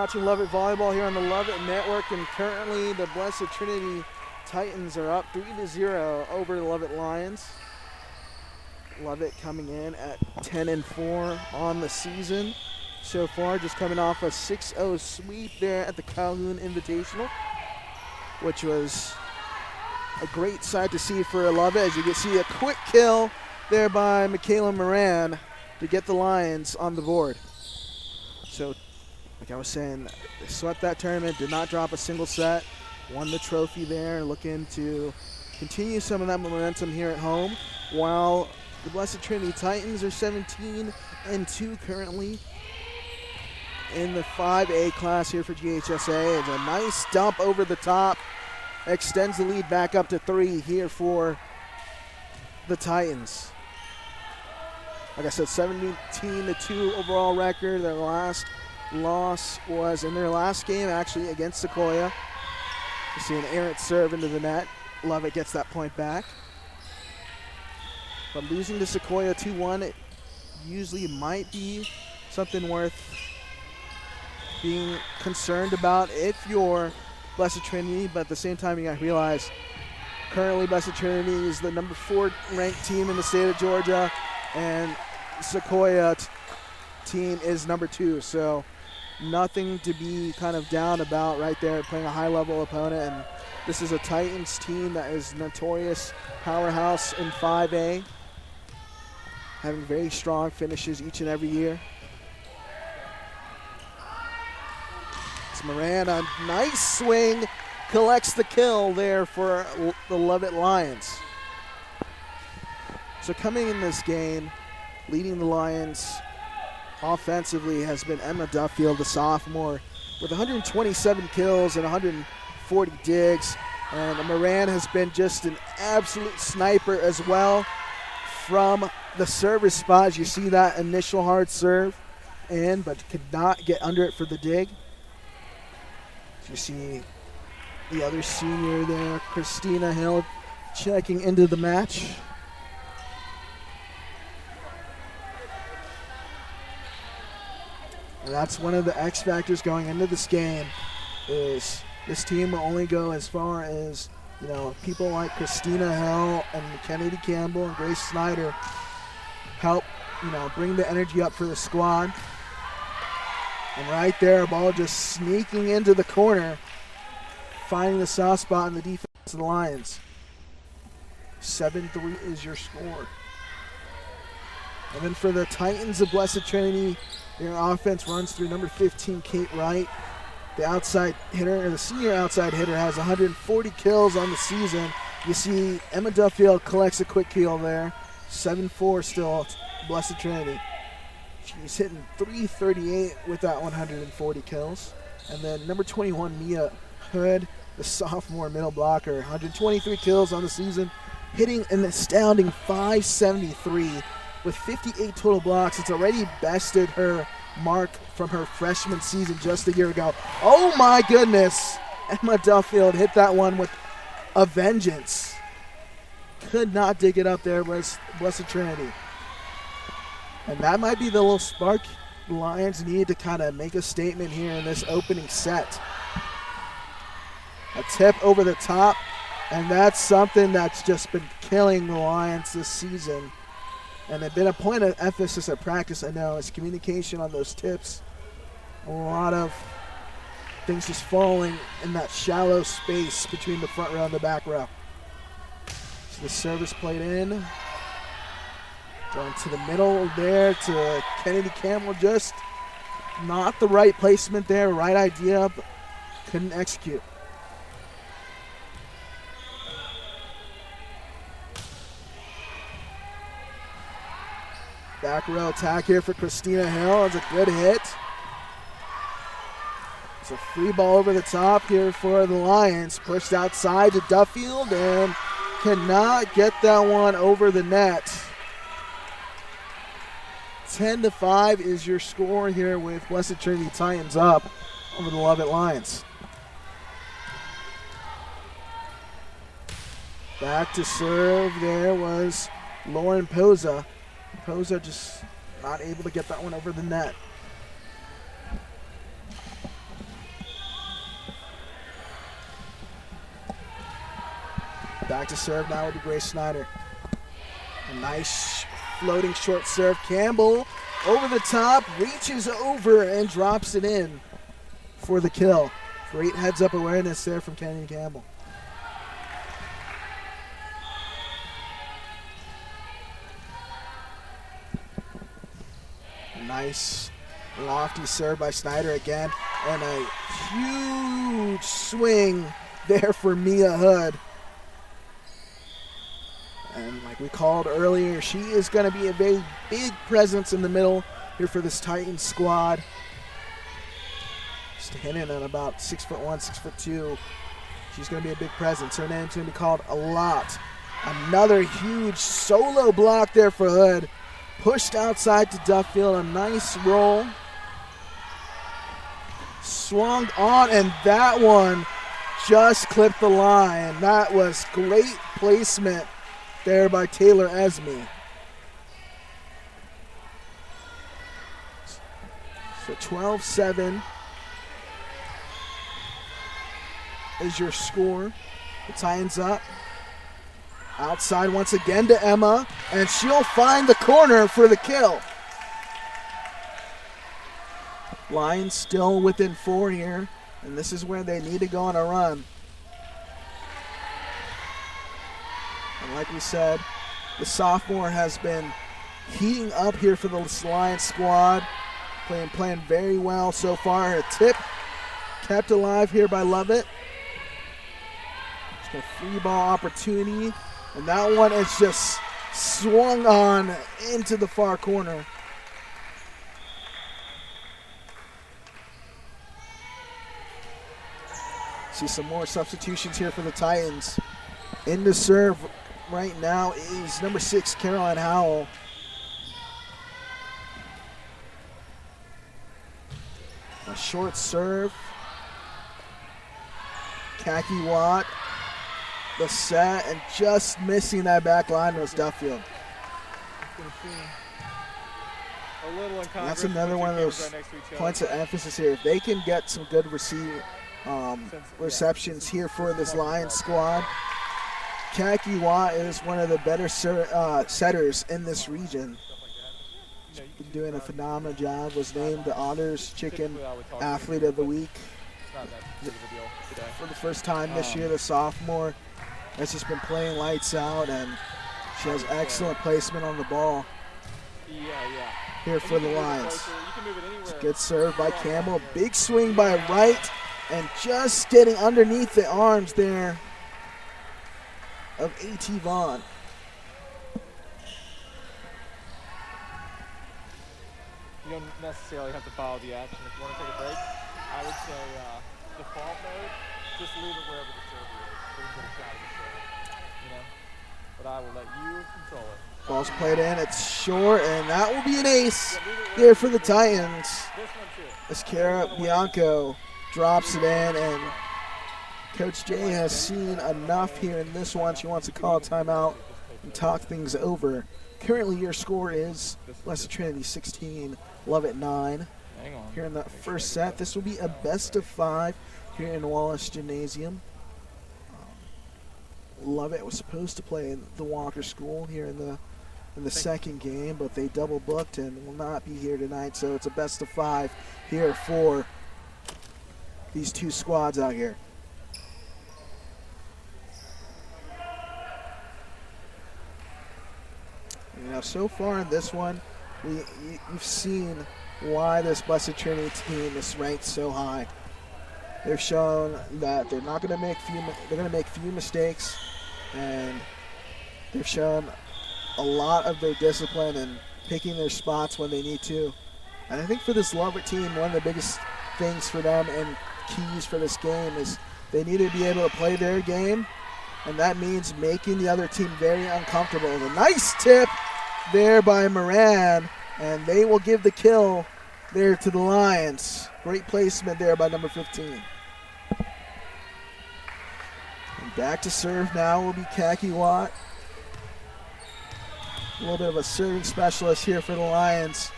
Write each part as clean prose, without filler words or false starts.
watching Lovett Volleyball here on the Lovett Network, and currently the Blessed Trinity Titans are up 3-0 over the Lovett Lions. Lovett coming in at 10-4 on the season so far, just coming off a 6-0 sweep there at the Calhoun Invitational, which was a great sight to see for Lovett, as you can see a quick kill there by Michaela Moran to get the Lions on the board. So, like I was saying, they swept that tournament, did not drop a single set, won the trophy there, looking to continue some of that momentum here at home, while the Blessed Trinity Titans are 17-2 currently in the 5A class here for GHSA. It's a nice dump over the top, extends the lead back up to 3 here for the Titans. Like I said, 17-2 overall record. Their last loss was in their last game, actually, against Sequoia. You see an errant serve into the net. Lovett gets that point back. But losing to Sequoia 2-1, it usually might be something worth being concerned about if you're Blessed Trinity, but at the same time, you gotta realize currently Blessed Trinity is the number 4 ranked team in the state of Georgia, and Sequoia team is number 2, so nothing to be kind of down about right there, playing a high-level opponent. And this is a Titans team that is notorious powerhouse in 5A, having very strong finishes each and every year. It's Moran, a nice swing, collects the kill there for the Lovett Lions. So coming in this game, leading the Lions offensively has been Emma Duffield, the sophomore, with 127 kills and 140 digs. And Moran has been just an absolute sniper as well from the service spot. As you see that initial hard serve in, but could not get under it for the dig. So you see the other senior there, Christina Hill, checking into the match. And that's one of the X factors going into this game, is this team will only go as far as, you know, people like Christina Hill and Kennedy Campbell and Grace Snyder help, you know, bring the energy up for the squad. And right there, a ball just sneaking into the corner, finding the soft spot in the defense of the Lions. 7-3 is your score. And then for the Titans of Blessed Trinity, their offense runs through number 15, Kate Wright. The outside hitter, or the senior outside hitter, has 140 kills on the season. You see Emma Duffield collects a quick kill there. 7-4 still, Blessed Trinity. She's hitting .338 with that 140 kills. And then number 21, Mia Hood, the sophomore middle blocker, 123 kills on the season, hitting an astounding .573 with 58 total blocks. It's already bested her mark from her freshman season just a year ago. Oh my goodness! Emma Duffield hit that one with a vengeance. Could not dig it up there, was Blessed Trinity. And that might be the little spark the Lions need to kind of make a statement here in this opening set. A tip over the top, and that's something that's just been killing the Lions this season. And it's been a point of emphasis at practice, I know, is communication on those tips. A lot of things just falling in that shallow space between the front row and the back row. So the service played in. Going to the middle there to Kennedy Campbell. Just not the right placement there, right idea, but couldn't execute. Back row attack here for Christina Hill. It's a good hit. It's a free ball over the top here for the Lions. Pushed outside to Duffield and cannot get that one over the net. 10-5 is your score here with Blessed Trinity Titans up over the Lovett Lions. Back to serve there was Lauren Poza. Poza just not able to get that one over the net. Back to serve now will be Grace Snyder. A nice floating short serve. Campbell over the top, reaches over and drops it in for the kill. Great heads-up awareness there from Kenyon Campbell. Nice lofty serve by Snyder again, and a huge swing there for Mia Hood. And like we called earlier, she is going to be a very big presence in the middle here for this Titans squad. Standing at about 6'1", 6'2". She's going to be a big presence. Her name's going to be called a lot. Another huge solo block there for Hood. Pushed outside to Duffield, a nice roll. Swung on, and that one just clipped the line. That was great placement there by Taylor Esme. So 12-7 is your score. The Titans up. Outside once again to Emma, and she'll find the corner for the kill. Lions still within 4 here, and this is where they need to go on a run. And like we said, the sophomore has been heating up here for the Lions squad, playing very well so far. A tip kept alive here by Lovett. Just a free ball opportunity. And that one is just swung on into the far corner. See some more substitutions here for the Titans. In the serve right now is number 6, Caroline Howell. A short serve. Khaki Watt. The set, and just missing that back line was Duffield. That's another one of those points of emphasis here. If they can get some good receptions here for this Lions squad, Khaki Watt is one of the better setters in this region. He's been doing a phenomenal job. Was named the Otters Chicken Athlete of the Week for the first time this year. The sophomore has just been playing lights out, and she has excellent placement on the ball here for the Lions. It's a good serve by Campbell. Big swing by Wright, and just getting underneath the arms there of A.T. Vaughn. You don't necessarily have to follow the action. If you want to take a break, I would say default mode, just leave it wherever the server is. So you can get a shot of the server. But I will let you control it. Ball's played in, it's short, and that will be an ace here for the Titans. As Kara Bianco drops it in, and Coach J has seen enough here in this one. She wants to call a timeout and talk things over. Currently, your score is Blessed Trinity 16, Lovett 9. Here in the first set, this will be a best of 5 here in Wallace Gymnasium. Lovett was supposed to play in the Walker School here in the second game, but they double booked and will not be here tonight. So it's a best of 5 here for these two squads out here. You know, so far in this one, you've seen why this Blessed Trinity team is ranked so high. They've shown that they're not going to make few mistakes, and they've shown a lot of their discipline and picking their spots when they need to. And I think for this Lovett team, one of the biggest things for them and keys for this game is they need to be able to play their game, and that means making the other team very uncomfortable. A nice tip there by Moran, and they will give the kill there to the Lions. Great placement there by number 15. And back to serve now will be Khaki Watt. A little bit of a serving specialist here for the Lions.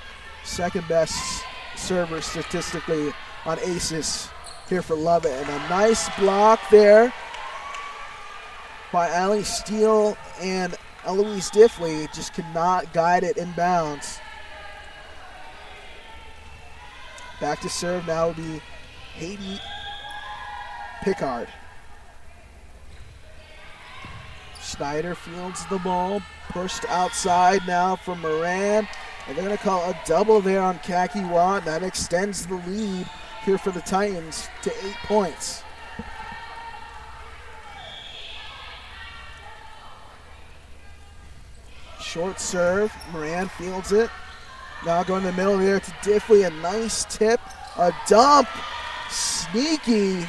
Second best server statistically on aces here for Lovett. And a nice block there by Allie Steele and Eloise Diffley. Just could not guide it inbounds. Back to serve now will be Haiti Pickard. Schneider fields the ball, pushed outside now from Moran. And they're going to call a double there on Khaki Watt. That extends the lead here for the Titans to 8 points. Short serve, Moran fields it. Now going in the middle there to Diffley, a nice tip, a dump, sneaky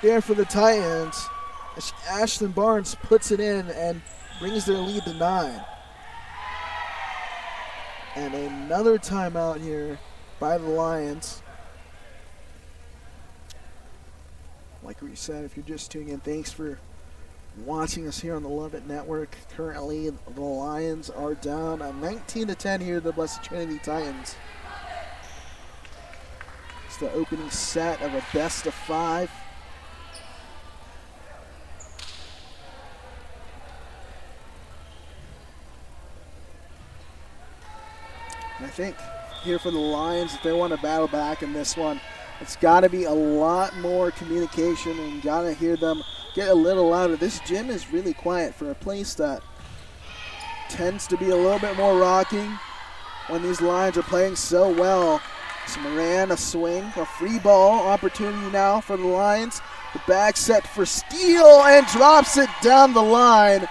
there for the Titans. Ashlyn Barnes puts it in and brings their lead to 9. And another timeout here by the Lions. Like we said, if you're just tuning in, thanks for watching us here on the Love It Network. Currently, the Lions are down 19-10 here, the Blessed Trinity Titans. It's the opening set of a best of 5. And I think here for the Lions, if they want to battle back in this one, it's got to be a lot more communication, and got to hear them get a little louder. This gym is really quiet for a place that tends to be a little bit more rocking when these Lions are playing so well. So Moran, a swing, a free ball opportunity now for the Lions. The back set for Steele and drops it down the line.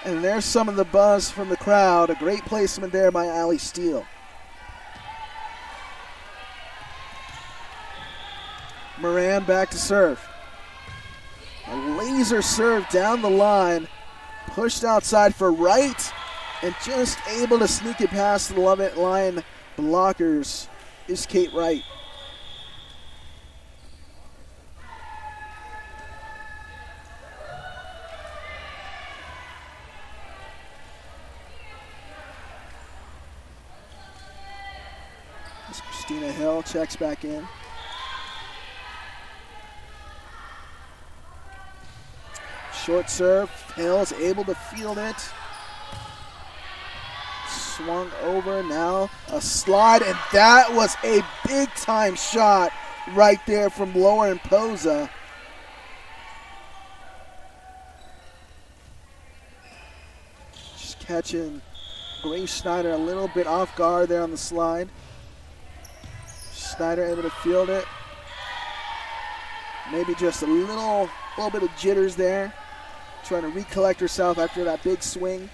And there's some of the buzz from the crowd. A great placement there by Allie Steele. Moran back to serve. A laser serve down the line. Pushed outside for Wright. And just able to sneak it past the Lovett Lion blockers is Kate Wright. Christina Hill checks back in. Short serve. Hill's able to field it. Swung over now. A slide, and that was a big time shot right there from Lauren Poza. Just catching Grace Schneider a little bit off guard there on the slide. Schneider able to field it. Maybe just a little bit of jitters there. Trying to recollect herself after that big swing.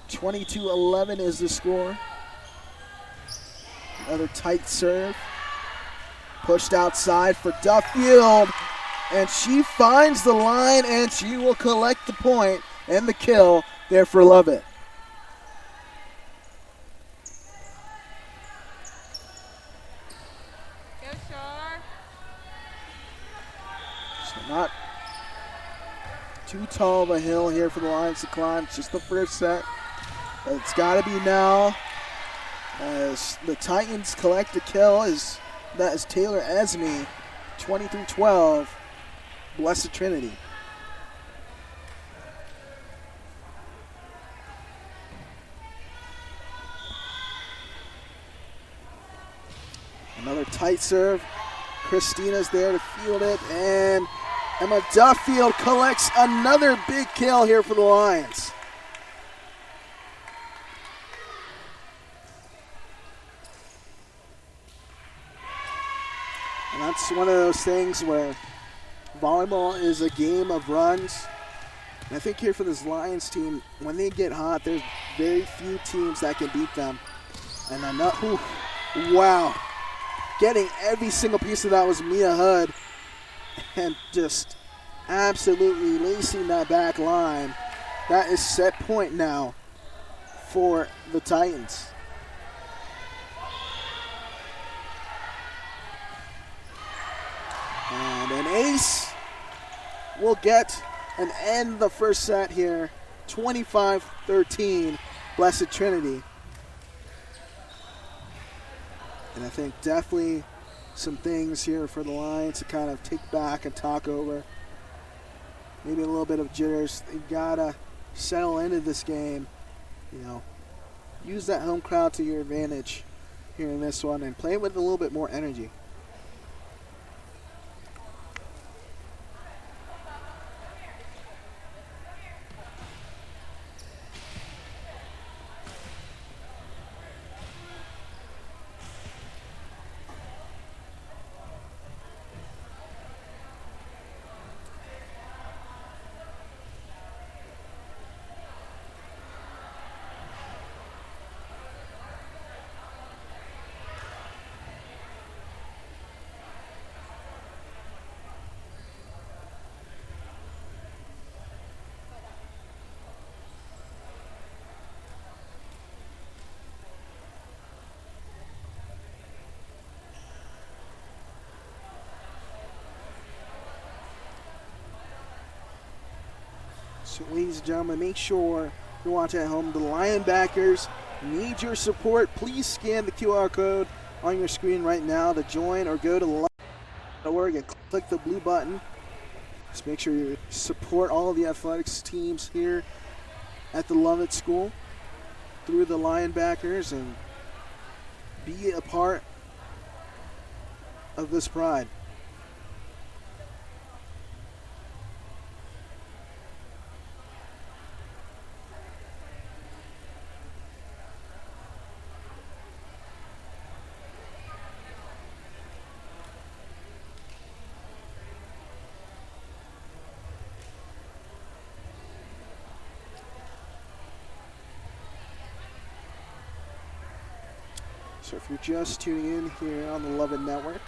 22-11 is the score. Another tight serve. Pushed outside for Duffield. And she finds the line, and she will collect the point and the kill there for Lovett. Not too tall of a hill here for the Lions to climb. It's just the first set. But it's got to be now as the Titans collect a kill. That is Taylor Esme, 23-12, Blessed Trinity. Another tight serve. Christina's there to field it, and Emma Duffield collects another big kill here for the Lions. And that's one of those things where volleyball is a game of runs. And I think here for this Lions team, when they get hot, there's very few teams that can beat them. And I know, wow. Getting every single piece of that was Mia Hood. And just absolutely lacing that back line. That is set point now for the Titans. And an ace will get and end the first set here. 25-13, Blessed Trinity. And I think definitely some things here for the Lions to kind of take back and talk over. maybe a little bit of jitters. You gotta settle into this game. You know, use that home crowd to your advantage here in this one and play with a little bit more energy. So, ladies and gentlemen, make sure you're watching at home. The Lionbackers need your support. Please scan the QR code on your screen right now to join, or go to Lion.org and click the blue button. Just make sure you support all of the athletics teams here at the Lovett School through the Lionbackers and be a part of this pride. So if you're just tuning in here on the Lovett Network,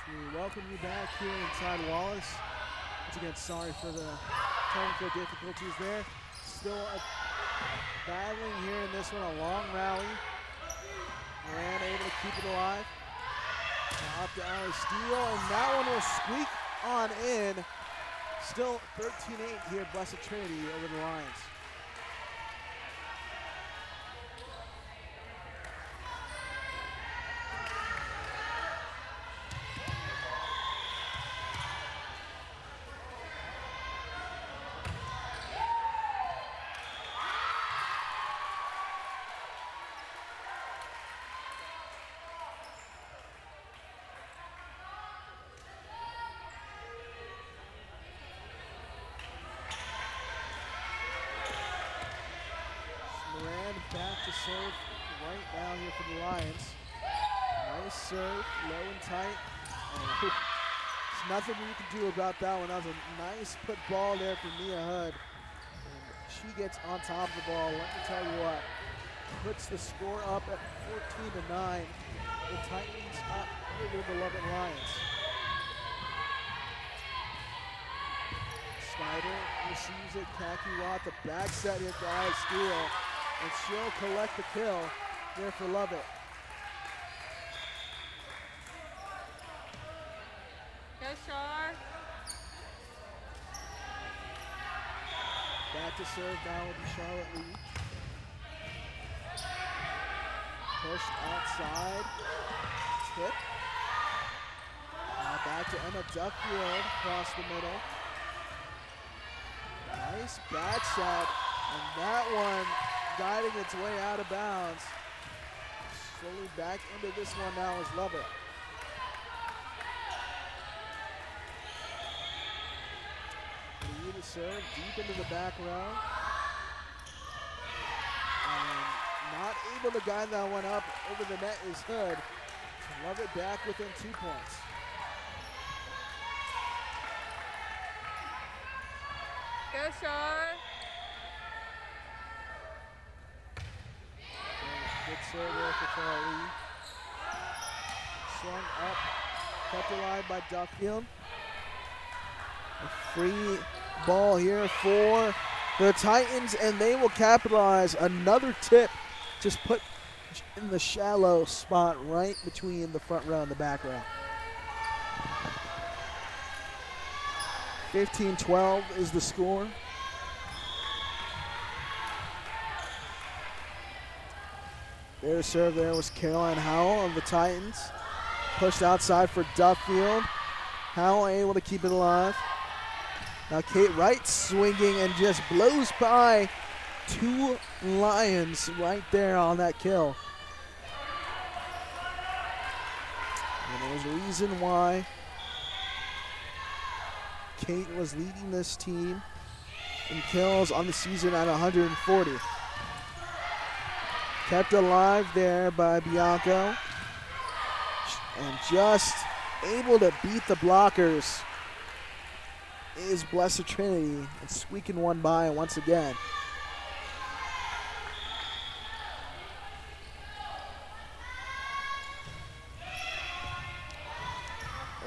We welcome you back here inside Wallace. Once again, sorry for the technical difficulties there. Still battling here in this one, a long rally. Moran able to keep it alive. Now up to Allie Steele, and that one will squeak on in. Still 13-8 here, Blessed Trinity over the Lions. Back to serve right now here for the Lions. Nice serve, low and tight. And there's nothing you can do about that one. That was a nice put ball there for Mia Hood. And she gets on top of the ball. Let me tell you what, puts the score up at 14-9. The Titans up over the Lubbock Lions. Snyder receives it. Khaki Watt, the back set here, guys, Steele. And she'll collect the kill there for Lubbock. Go, Shar. Back to serve now will be Charlotte Lee. Pushed outside. Tip. Now back to Emma Duffield across the middle. Nice back shot. And that one guiding its way out of bounds. Slowly back into this one now is Lubbock. Lee to serve deep into the back row. And not able to guide that one up over the net is Hood. So Lubbock back within 2 points. Go, Shar. Good serve there for Charlie. Swung up, kept alive by Duffield. A free ball here for the Titans, and they will capitalize. Another tip, just put in the shallow spot right between the front row and the back row. 15-12 is the score. Their serve there was Caroline Howell of the Titans. Pushed outside for Duffield. Howell able to keep it alive. Now Kate Wright swinging and just blows by 2 Lions right there on that kill. And there's a reason why Kate was leading this team in kills on the season at 140. Kept alive there by Bianco. And just able to beat the blockers is Blessed Trinity. And squeaking one by once again.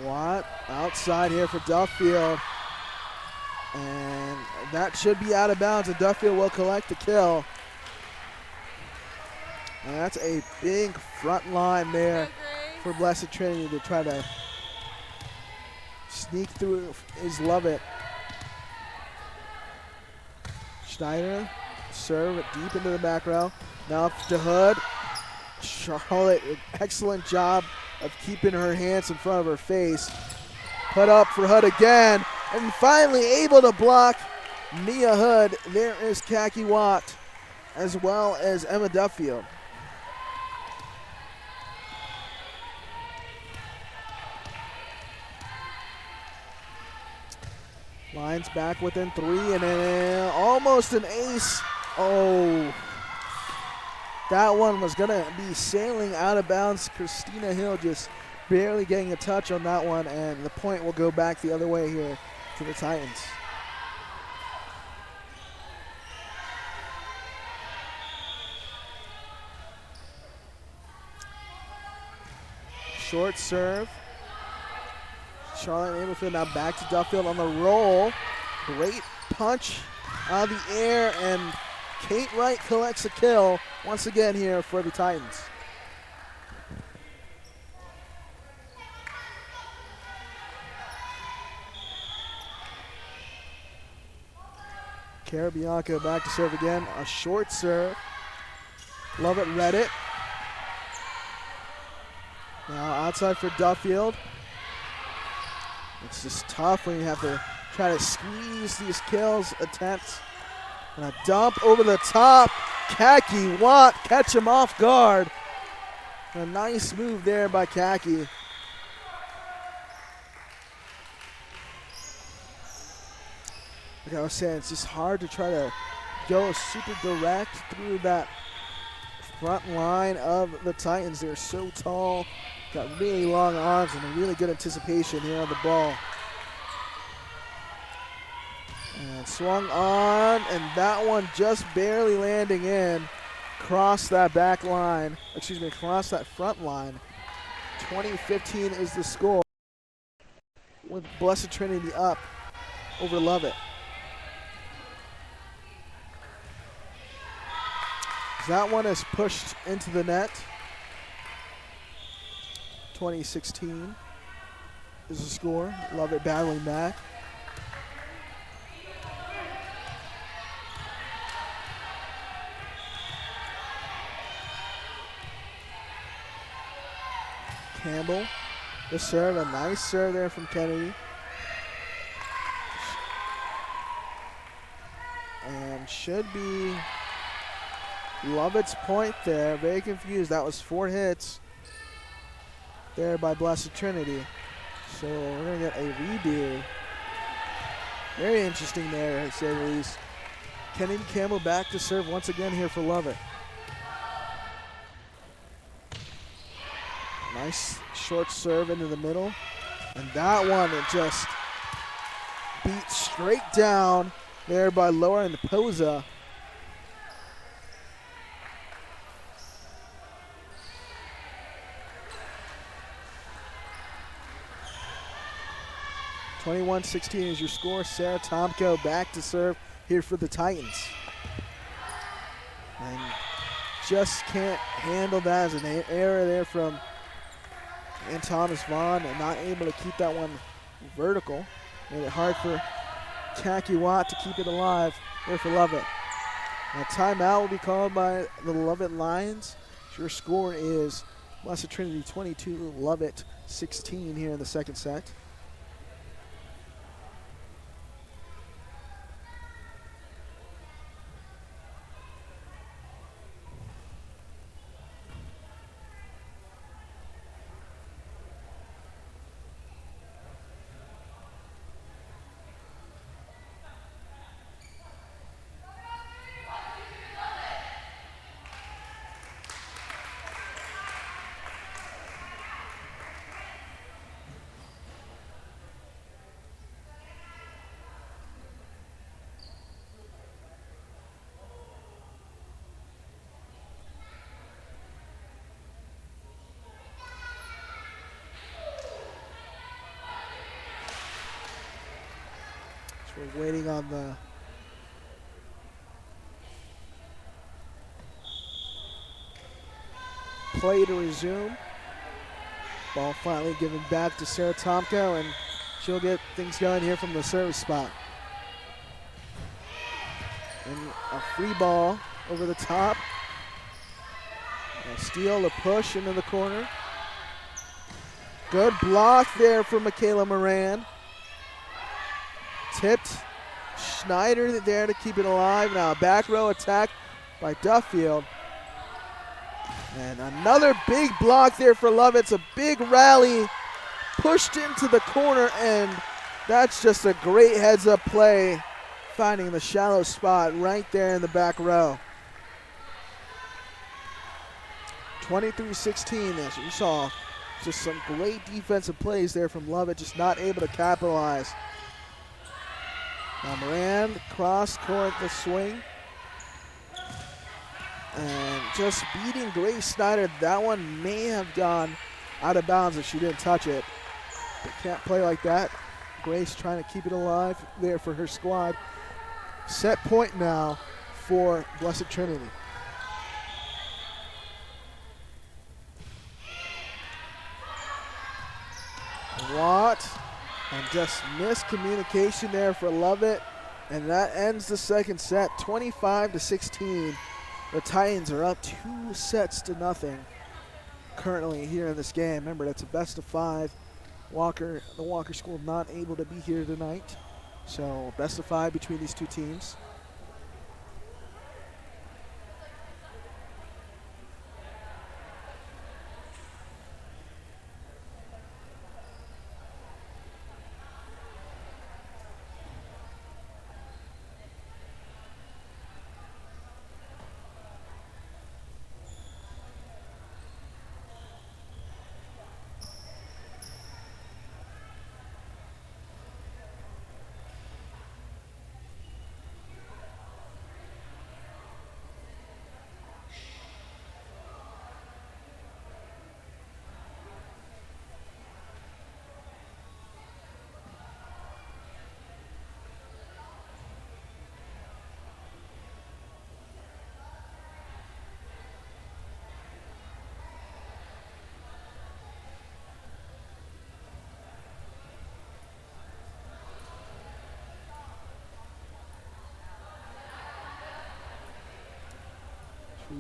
Watt outside here for Duffield. And that should be out of bounds, and Duffield will collect the kill. And that's a big front line there for Blessed Trinity to try to sneak through is Lubbock. Schneider, serve it deep into the back row. Now up to Hood. Charlotte, excellent job of keeping her hands in front of her face. Put up for Hood again, and finally able to block Mia Hood. There is Khaki Watt, as well as Emma Duffield. Lions back within 3, and then almost an ace. Oh, that one was going to be sailing out of bounds. Christina Hill just barely getting a touch on that one, and the point will go back the other way here to the Titans. Short serve. Charlotte Abelfield now back to Duffield on the roll. Great punch out of the air, and Kate Wright collects a kill once again here for the Titans. Cara Bianco back to serve again. A short serve. Lovett read it. Now outside for Duffield. It's just tough when you have to try to squeeze these kills, attempts. And a dump over the top. Kaki Watt catch him off guard. A nice move there by Kaki. Like I was saying, it's just hard to try to go super direct through that front line of the Titans. They're so tall, got really long arms, and a really good anticipation here on the ball. And swung on, and that one just barely landing in. Cross that back line, cross that front line. 20-15 is the score, with Blessed Trinity up over Lovett. That one is pushed into the net. 20-16 is the score. Lovett battling back. Campbell, the serve, a nice serve there from Kennedy. And should be Lovett's point there. Very confused. That was 4 hits there by Blessed Trinity. So we're going to get a redo. Very interesting there, to say the least. Kennedy Campbell back to serve once again here for Lovett. Nice short serve into the middle. And that one, it just beat straight down there by Lauren Poza. (21-16) is your score. Sarah Tomko back to serve here for the Titans. And just can't handle that as an error there from Ann Thomas Vaughn, and not able to keep that one vertical. Made it hard for Kaki Watt to keep it alive here for Lovett. A timeout will be called by the Lovett Lions. Your score is Blessed Trinity 22, Lovett 16 here in the second set. We're waiting on the play to resume. Ball finally given back to Sarah Tomko, and she'll get things going here from the service spot. And a free ball over the top. A steal, a push into the corner. Good block there for Michaela Moran. Tipped. Schneider there to keep it alive. Now a back row attack by Duffield. And another big block there for Lovett. It's a big rally pushed into the corner, and that's just a great heads-up play, finding the shallow spot right there in the back row. 23-16, as you saw, just some great defensive plays there from Lovett, just not able to capitalize. Now Moran, cross court, the swing. And just beating Grace Snyder. That one may have gone out of bounds if she didn't touch it. They can't play like that. Grace trying to keep it alive there for her squad. Set point now for Blessed Trinity. Watt, and just miscommunication there for Lovett, and that ends the second set, 25-16. The Titans are up 2-0 currently here in this game. Remember, that's a best of 5. The Walker School not able to be here tonight, so best of 5 between these two teams.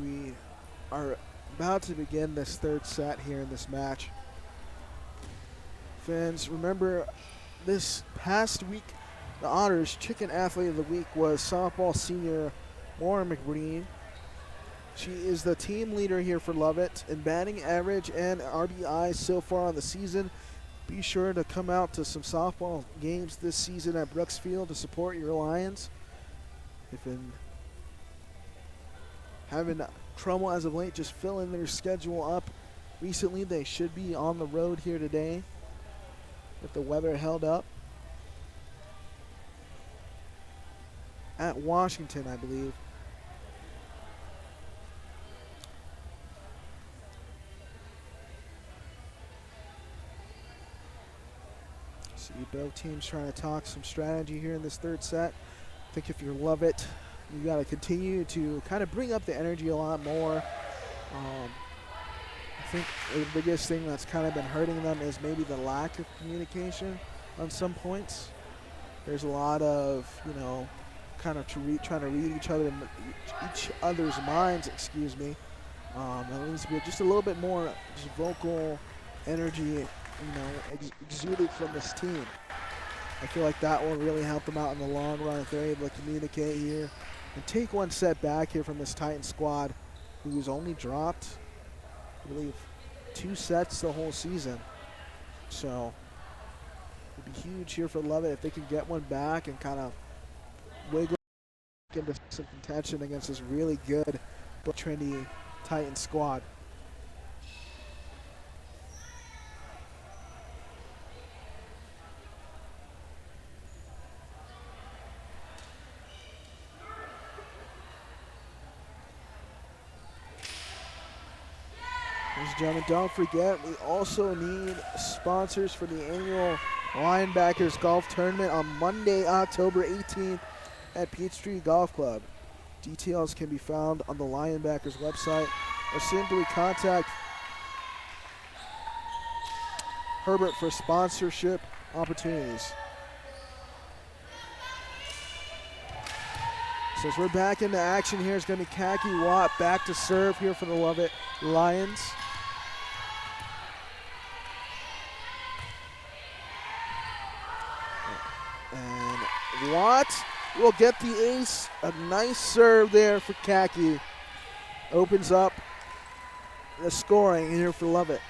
We are about to begin this third set here in this match. Fans, remember this past week, the Honors Chicken Athlete of the Week was softball senior Maura McBreen. She is the team leader here for Lovett in batting average and RBI so far on the season. Be sure to come out to some softball games this season at Brooks Field to support your Lions. If in having trouble as of late just filling their schedule up recently, they should be on the road here today if the weather held up. At Washington, I believe. See both teams trying to talk some strategy here in this third set. I think if you love it, you got to continue to kind of bring up the energy a lot more. I think the biggest thing that's kind of been hurting them is maybe the lack of communication on some points. There's a lot of, kind of trying to read each other's minds, excuse me. There needs to be just a little bit more just vocal energy, exuded from this team. I feel like that will really help them out in the long run if they're able to communicate here and take one set back here from this Titan squad, who's only dropped, I believe, 2 sets the whole season. So it'd be huge here for Lovett if they can get one back and kind of wiggle into some contention against this really good but trendy Titan squad. Ladies and gentlemen, don't forget, we also need sponsors for the annual Linebackers Golf Tournament on Monday, October 18th at Peachtree Golf Club. Details can be found on the Linebackers website or simply contact Herbert for sponsorship opportunities. So as we're back into action here, it's going to be Khaki Watt back to serve here for the Lovett Lions. And Watt will get the ace. A nice serve there for Khaki. Opens up the scoring here for Lovett.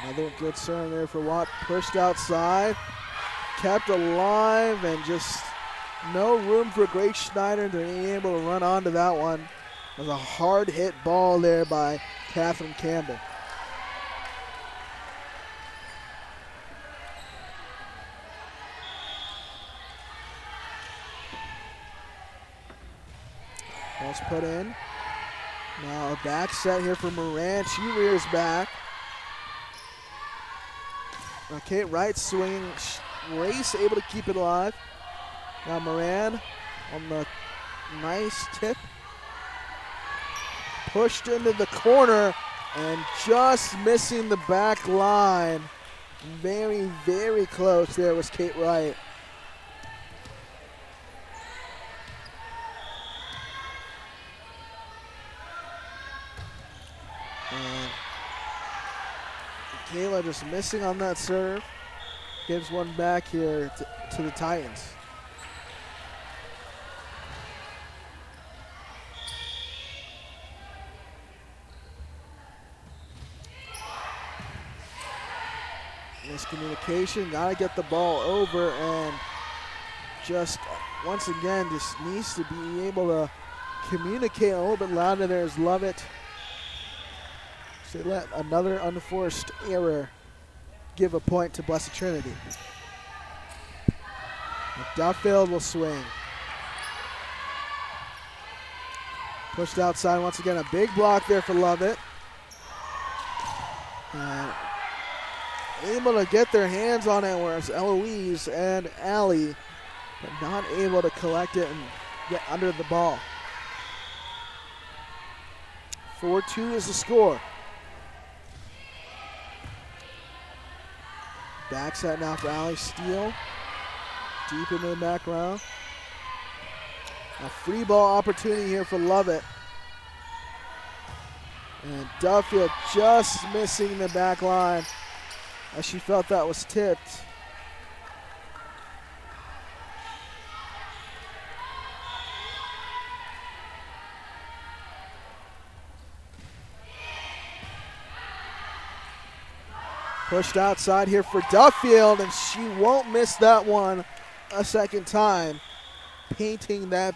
Another good serve there for Watt. Pushed outside, kept alive, and just no room for Grace Schneider to be able to run onto that one. It was a hard hit ball there by Catherine Campbell. Ball's put in. Now a back set here for Moran. She rears back. Now Kate Wright swinging. Race able to keep it alive. Now Moran on the nice tip. Pushed into the corner and just missing the back line. Very, very close there was Kate Wright. And Kayla just missing on that serve. Gives one back here to the Titans. Miscommunication, gotta get the ball over, and just once again just needs to be able to communicate a little bit louder. There's Lovett. So they let another unforced error give a point to Blessed Trinity. Duffield will swing. Pushed outside once again, a big block there for Lovett. And able to get their hands on it, whereas Eloise and Allie, but not able to collect it and get under the ball. 4-2 is the score. Back set now for Allie Steele. Deep into the back row. A free ball opportunity here for Lovett. And Duffield just missing the back line as she felt that was tipped. Pushed outside here for Duffield, and she won't miss that one a second time. Painting that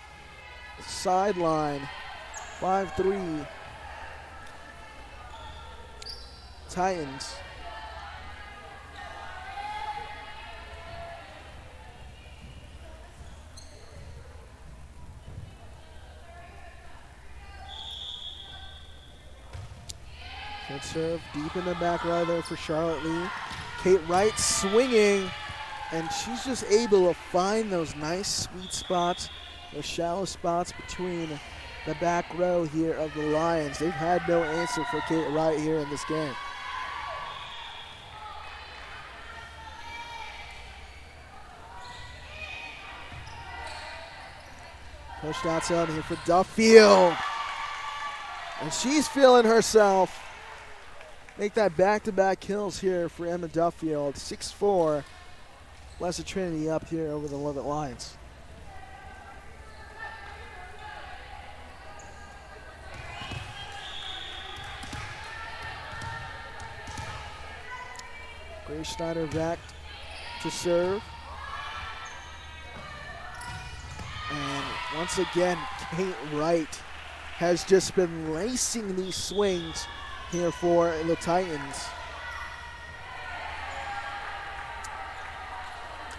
sideline. 5-3. Titans. Good serve deep in the back row there for Charlotte Lee. Kate Wright swinging, and she's just able to find those nice sweet spots, those shallow spots between the back row here of the Lions. They've had no answer for Kate Wright here in this game. Pushed outside here for Duffield. And she's feeling herself. Make that back-to-back kills here for Emma Duffield. 6-4. Blessed Trinity up here over the Lovett Lions. Grace Schneider back to serve. And once again, Kate Wright has just been lacing these swings here for the Titans.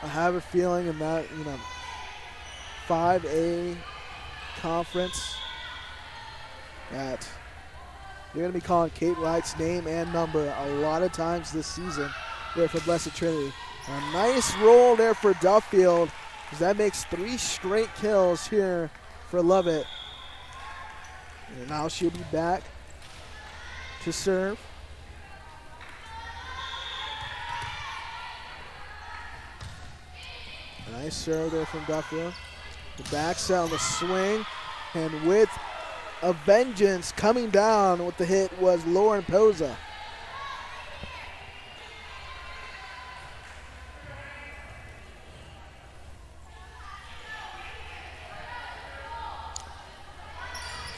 I have a feeling in that, 5A conference that you're going to be calling Kate Wright's name and number a lot of times this season here for Blessed Trinity. A nice roll there for Duffield, because that makes 3 straight kills here for Lovett. And now she'll be back to serve. Nice serve there from Duffield. The back set on the swing, and with a vengeance coming down with the hit was Lauren Poza.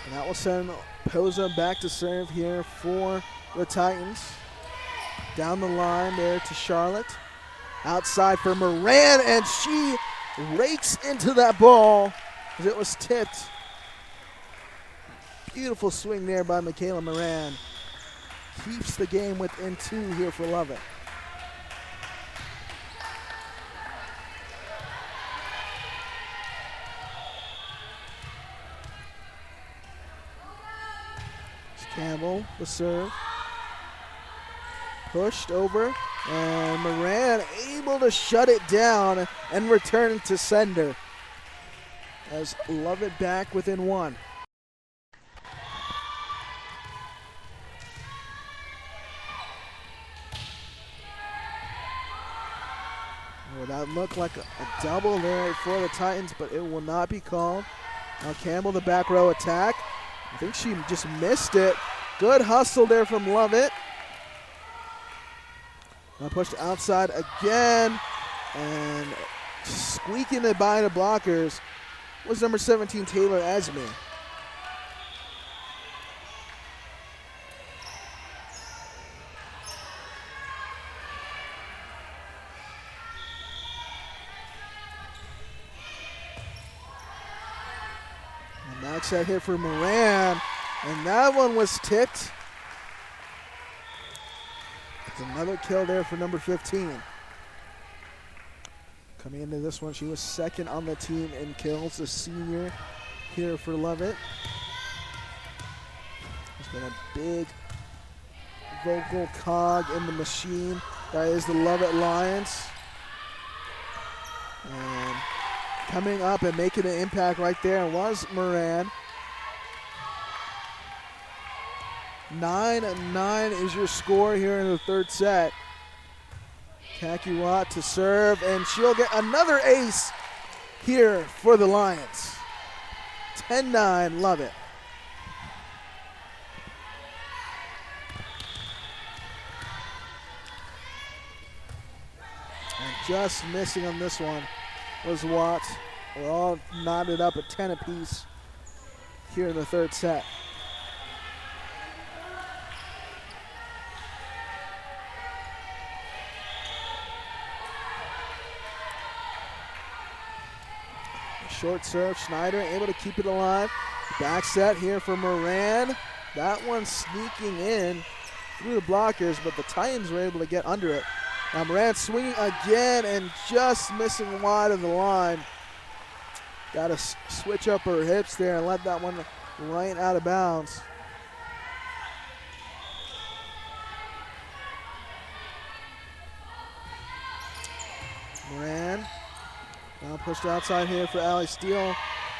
And that will send Poza back to serve here for the Titans. Down the line there to Charlotte. Outside for Moran, and she rakes into that ball as it was tipped. Beautiful swing there by Michaela Moran. Keeps the game within 2 here for Lovett. Campbell, the serve. Pushed over, and Moran able to shut it down and return to sender. As Lovett back within one. Well, that looked like a double there for the Titans, but it will not be called. Now Campbell, the back row attack. I think she just missed it. Good hustle there from Lovett. Now pushed outside again, and squeaking it by the blockers was number 17, Taylor Esme. And back set here for Moran, and that one was tipped. It's another kill there for number 15. Coming into this one, she was second on the team in kills, the senior here for Lovett. There's been a big vocal cog in the machine. That is the Lovett Lions. And coming up and making an impact right there was Moran. 9-9 is your score here in the third set. Kakiwat to serve, and she'll get another ace here for the Lions. 10-9, love it. And just missing on this one was Watt. We're all knotted up at 10 apiece here in the third set. Short serve, Schneider able to keep it alive. Back set here for Moran. That one sneaking in through the blockers, but the Titans were able to get under it. Now Moran swinging again and just missing wide of the line. Got to switch up her hips there and let that one right out of bounds. Moran. Now pushed outside here for Allie Steele,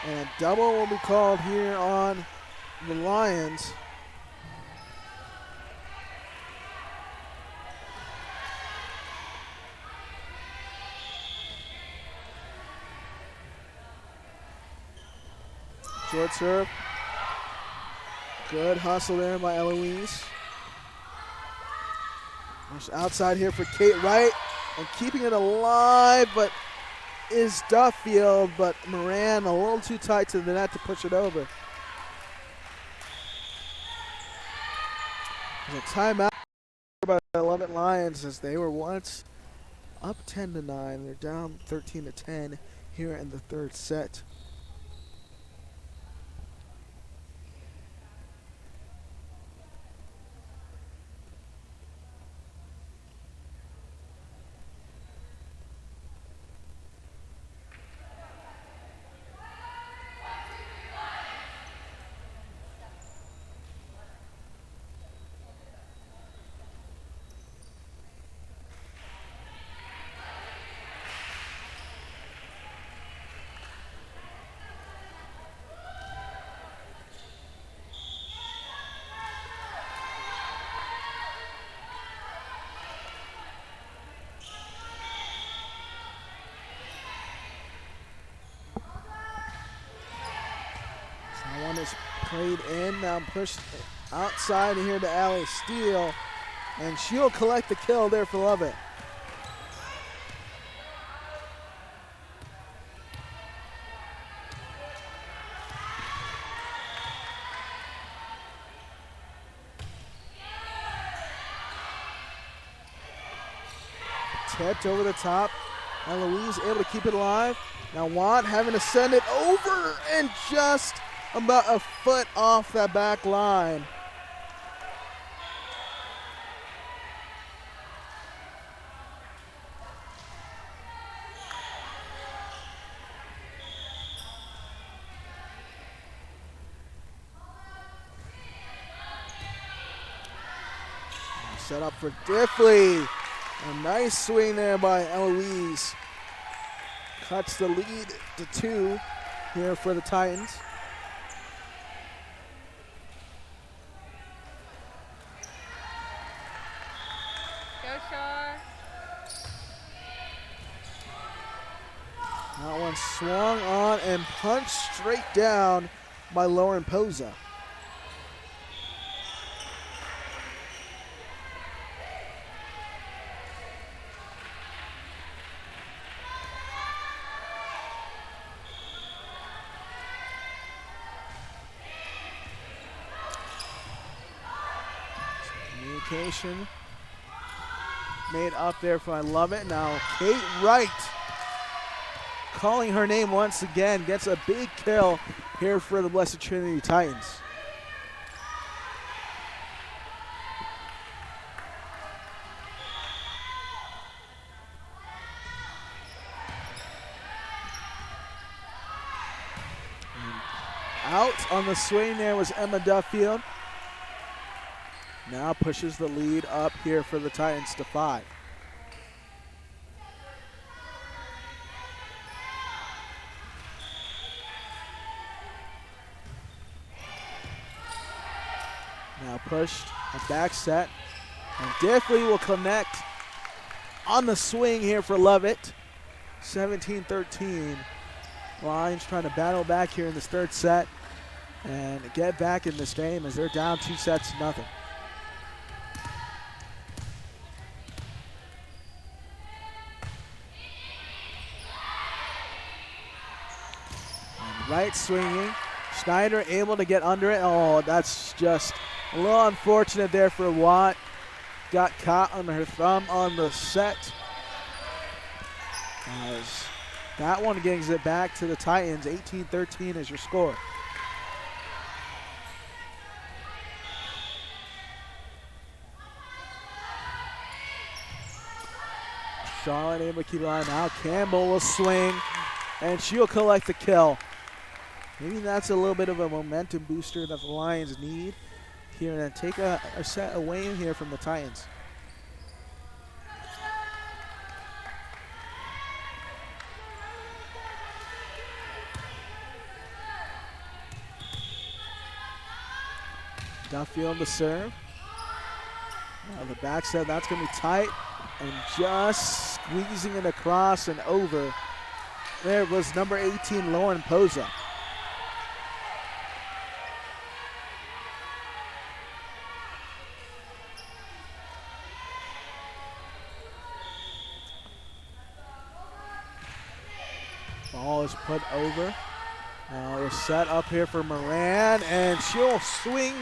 and a double will be called here on the Lions. Short serve. Good hustle there by Eloise. Pushed outside here for Kate Wright, and keeping it alive, but is Duffield, but Moran a little too tight to the net to push it over. There's a timeout by the Lovett Lions as they were once up 10-9. They're down 13-10 here in the third set. One is played in, now pushed outside here to Allie Steele, and she'll collect the kill there for Lovett. Tipped over the top. Eloise able to keep it alive. Now Watt having to send it over and just about a foot off that back line. Set up for Diffley. A nice swing there by Eloise. Cuts the lead to 2 here for the Titans. Go Shar. That one swung on and punched straight down by Lauren Poza. Communication made up there for I Love It. Now Kate Wright calling her name once again, gets a big kill here for the Blessed Trinity Titans. And out on the swing there was Emma Duffield. Now pushes the lead up here for the Titans to 5. Now pushed, a back set, and Diffley will connect on the swing here for Lovett. 17-13. Lions trying to battle back here in this third set and get back in this game as they're down 2-0. Right swinging. Schneider able to get under it. Oh, that's just a little unfortunate there for Watt. Got caught on her thumb on the set. As that one gives it back to the Titans. 18-13 is your score. Charlotte able to keep it on. Now Campbell will swing, and she'll collect the kill. Maybe that's a little bit of a momentum booster that the Lions need here and take a set away here from the Titans. Duffield to serve. Now the back set, that's going to be tight, and just squeezing it across and over. There was number 18, Lauren Poza. Ball is put over. Now the set up here for Moran, and she'll swing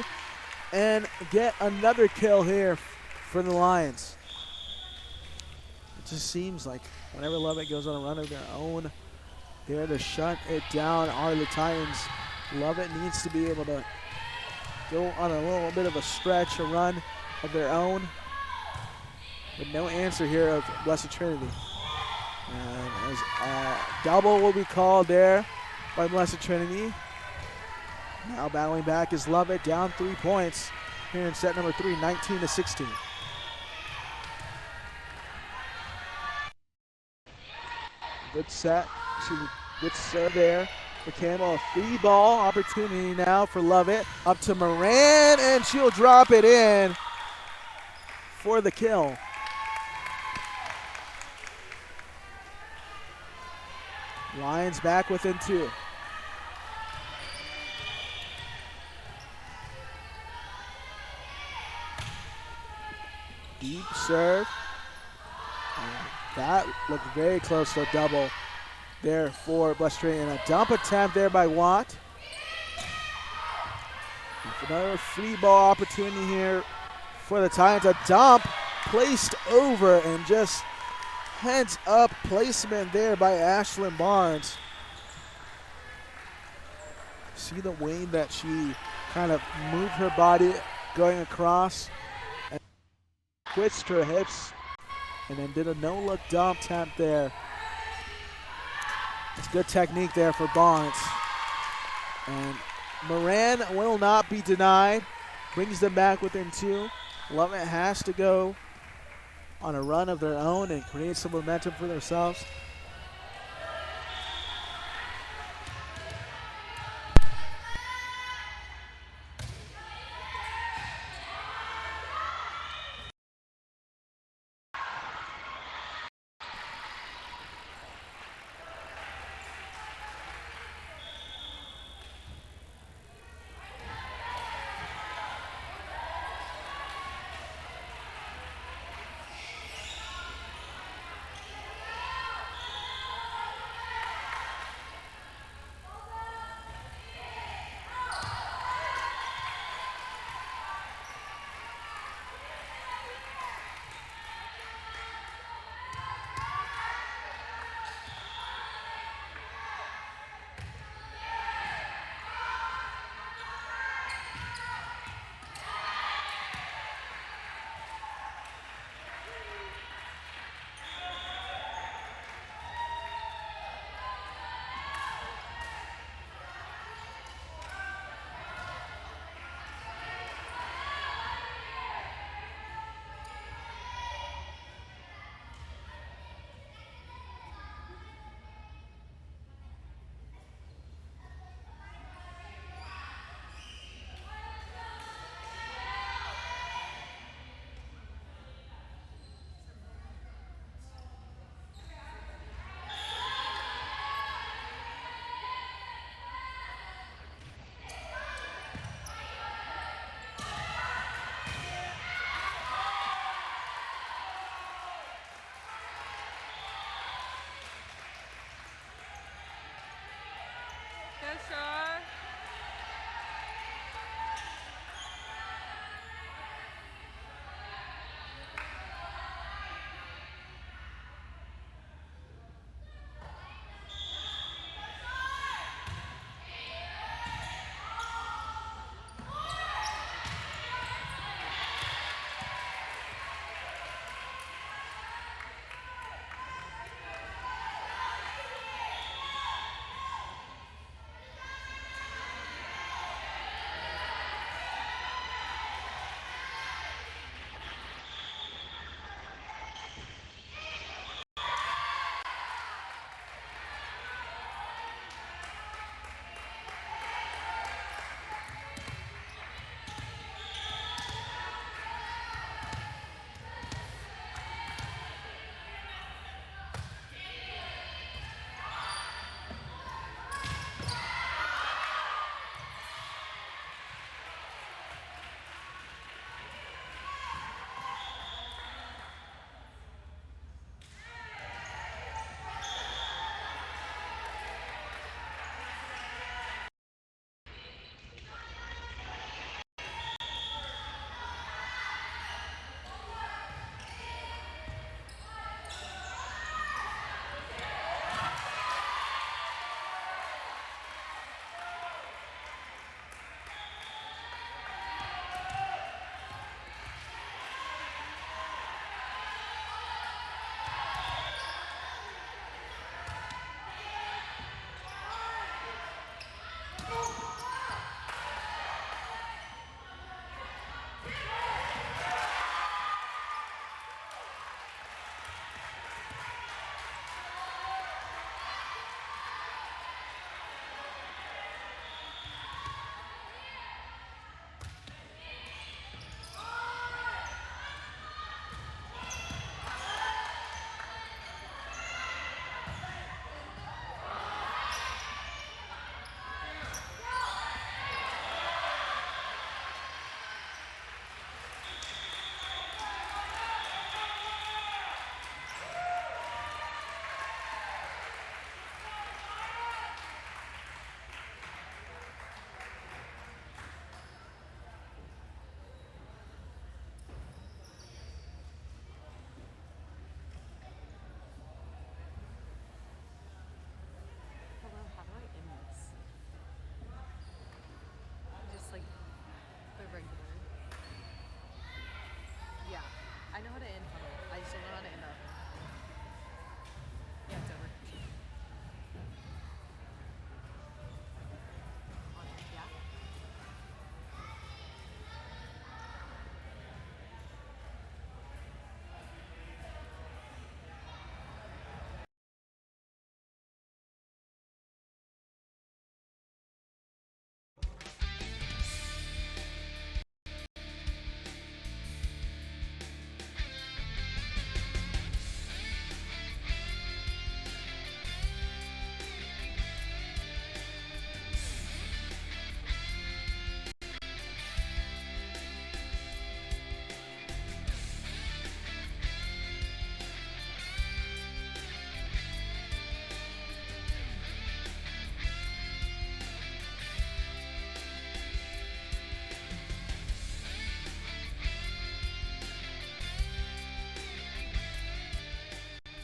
and get another kill here for the Lions. It just seems like whenever Lovett goes on a run of their own, there to shut it down are the Titans. Lovett needs to be able to go on a little bit of a stretch, a run of their own, but no answer here of Blessed Trinity. And as a double will be called there by Blessed Trinity. Now battling back is Lovett, down 3 points here in set number 3, 19-16. Good set, good serve there for Campbell. A free ball opportunity now for Lovett. Up to Moran, and she'll drop it in for the kill. Lions back within 2. Deep serve. And that looked very close to a double there for Blessed Trinity. And a dump attempt there by Watt. Another free ball opportunity here for the Titans. A dump placed over and just heads up placement there by Ashlyn Barnes. See the way that she kind of moved her body going across and twitched her hips and then did a no-look dump attempt there. It's good technique there for Barnes. And Moran will not be denied. Brings them back within 2. Lovett has to go on a run of their own and create some momentum for themselves.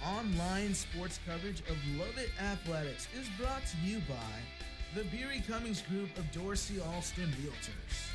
online sports coverage of Lovett Athletics is brought to you by the Beery Cummings Group of Dorsey Alston Realtors.